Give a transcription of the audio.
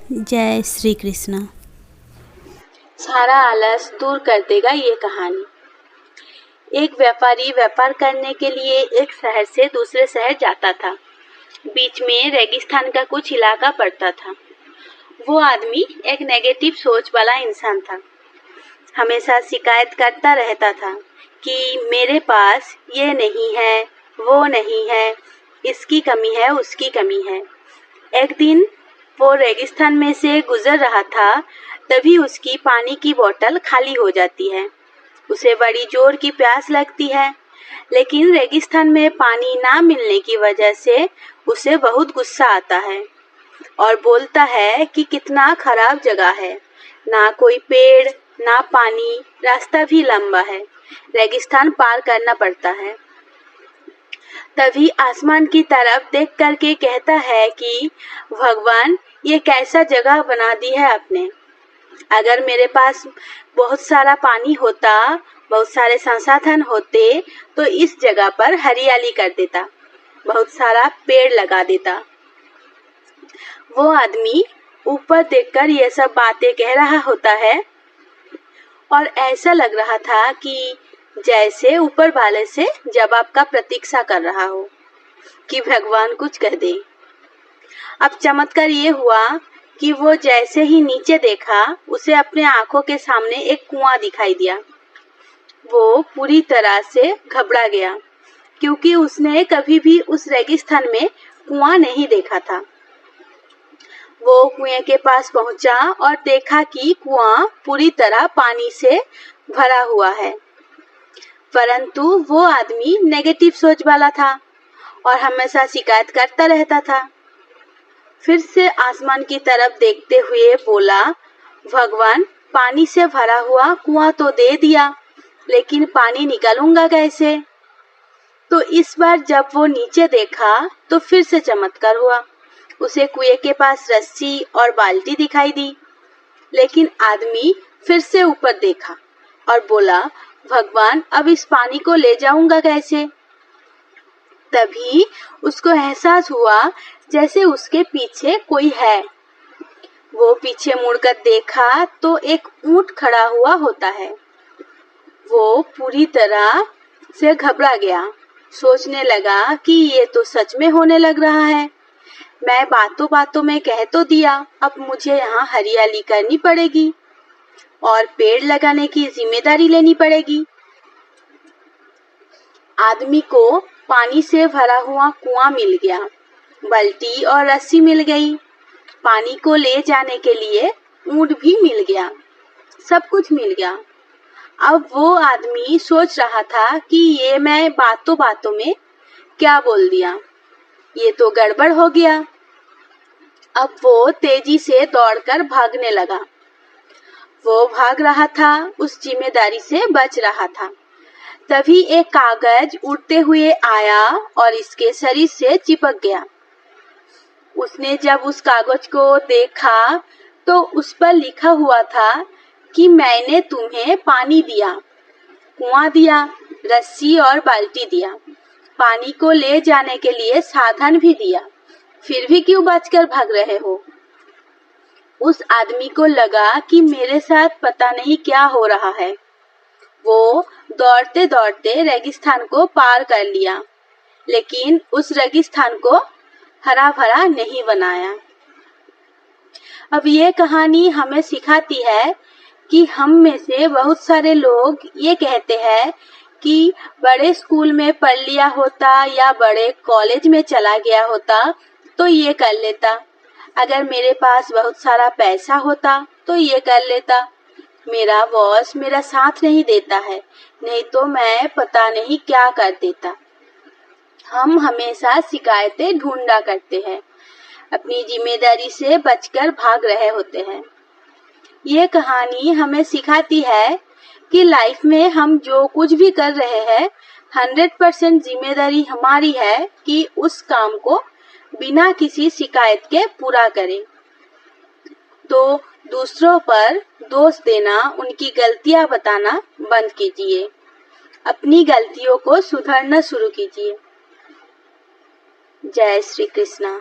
जय श्री कृष्ण। सारा आलस दूर कर देगा ये कहानी। एक व्यापारी व्यापार करने के लिए एक शहर से दूसरे शहर जाता था। बीच में रेगिस्तान का कुछ इलाका पड़ता था। वो आदमी एक नेगेटिव सोच वाला इंसान था। हमेशा शिकायत करता रहता था कि मेरे पास ये नहीं है, वो नहीं है, इसकी कमी है, उसकी कमी है। एक दिन वो रेगिस्तान में से गुजर रहा था, तभी उसकी पानी की बोतल खाली हो जाती है। उसे बड़ी जोर की प्यास लगती है, लेकिन रेगिस्तान में पानी ना मिलने की वजह से उसे बहुत गुस्सा आता है और बोलता है कि कितना खराब जगह है, ना कोई पेड़, ना पानी, रास्ता भी लंबा है, रेगिस्तान पार करना पड़ता है। तभी आसमान की तरफ देख करके कहता है कि भगवान, ये कैसा जगह बना दी है आपने। अगर मेरे पास बहुत सारा पानी होता, बहुत सारे संसाधन होते, तो इस जगह पर हरियाली कर देता, बहुत सारा पेड़ लगा देता। वो आदमी ऊपर देखकर ये सब बातें कह रहा होता है और ऐसा लग रहा था कि जैसे ऊपर वाले से जवाब का प्रतीक्षा कर रहा हो कि भगवान कुछ कह दे। अब चमत्कार ये हुआ कि वो जैसे ही नीचे देखा, उसे अपने आंखों के सामने एक कुआं दिखाई दिया। वो पूरी तरह से घबरा गया, क्योंकि उसने कभी भी उस रेगिस्तान में कुआं नहीं देखा था। वो कुएं के पास पहुंचा और देखा कि कुआं पूरी तरह पानी से भरा हुआ है, परंतु वो आदमी नेगेटिव सोच वाला था और हमेशा शिकायत करता रहता था। फिर से आसमान की तरफ देखते हुए बोला, भगवान, पानी से भरा हुआ कुआं तो दे दिया, लेकिन पानी निकालूंगा कैसे। तो इस बार जब वो नीचे देखा तो फिर से चमत्कार हुआ। उसे कुएं के पास रस्सी और बाल्टी दिखाई दी, लेकिन आदमी फिर से ऊपर देखा और बोला, भगवान, अब इस पानी को ले जाऊंगा कैसे। तभी उसको एहसास हुआ जैसे उसके पीछे कोई है। वो पीछे मुड़कर देखा तो एक ऊंट खड़ा हुआ होता है। वो पूरी तरह से घबरा गया, सोचने लगा कि ये तो सच में होने लग रहा है। मैं बातों बातों में कह तो दिया, अब मुझे यहाँ हरियाली करनी पड़ेगी और पेड़ लगाने की जिम्मेदारी लेनी पड़ेगी। आदमी को पानी से भरा हुआ कुआं मिल गया, बाल्टी और रस्सी मिल गई, पानी को ले जाने के लिए ऊंट भी मिल गया, सब कुछ मिल गया। अब वो आदमी सोच रहा था कि ये मैं बातों बातों में क्या बोल दिया, ये तो गड़बड़ हो गया। अब वो तेजी से दौड़कर भागने लगा। वो भाग रहा था, उस जिम्मेदारी से बच रहा था। तभी एक कागज उड़ते हुए आया और इसके शरीर से चिपक गया। उसने जब उस कागज को देखा तो उस पर लिखा हुआ था कि मैंने तुम्हें पानी दिया, कुआं दिया, रस्सी और बाल्टी दिया, पानी को ले जाने के लिए साधन भी दिया, फिर भी क्यों बचकर भाग रहे हो। उस आदमी को लगा कि मेरे साथ पता नहीं क्या हो रहा है। वो दौड़ते दौड़ते रेगिस्तान को पार कर लिया, लेकिन उस रेगिस्तान को हरा भरा नहीं बनाया। अब ये कहानी हमें सिखाती है कि हम में से बहुत सारे लोग ये कहते हैं कि बड़े स्कूल में पढ़ लिया होता या बड़े कॉलेज में चला गया होता तो ये कर लेता, अगर मेरे पास बहुत सारा पैसा होता तो ये कर लेता, मेरा बॉस मेरा साथ नहीं देता है, नहीं तो मैं पता नहीं क्या कर देता। हम हमेशा शिकायतें ढूंढा करते हैं, अपनी जिम्मेदारी से बचकर भाग रहे होते हैं। ये कहानी हमें सिखाती है कि लाइफ में हम जो कुछ भी कर रहे हैं 100% जिम्मेदारी हमारी है कि उस काम को बिना किसी शिकायत के पूरा करें। तो दूसरों पर दोष देना, उनकी गलतियां बताना बंद कीजिए, अपनी गलतियों को सुधारना शुरू कीजिए। जय श्री कृष्णा।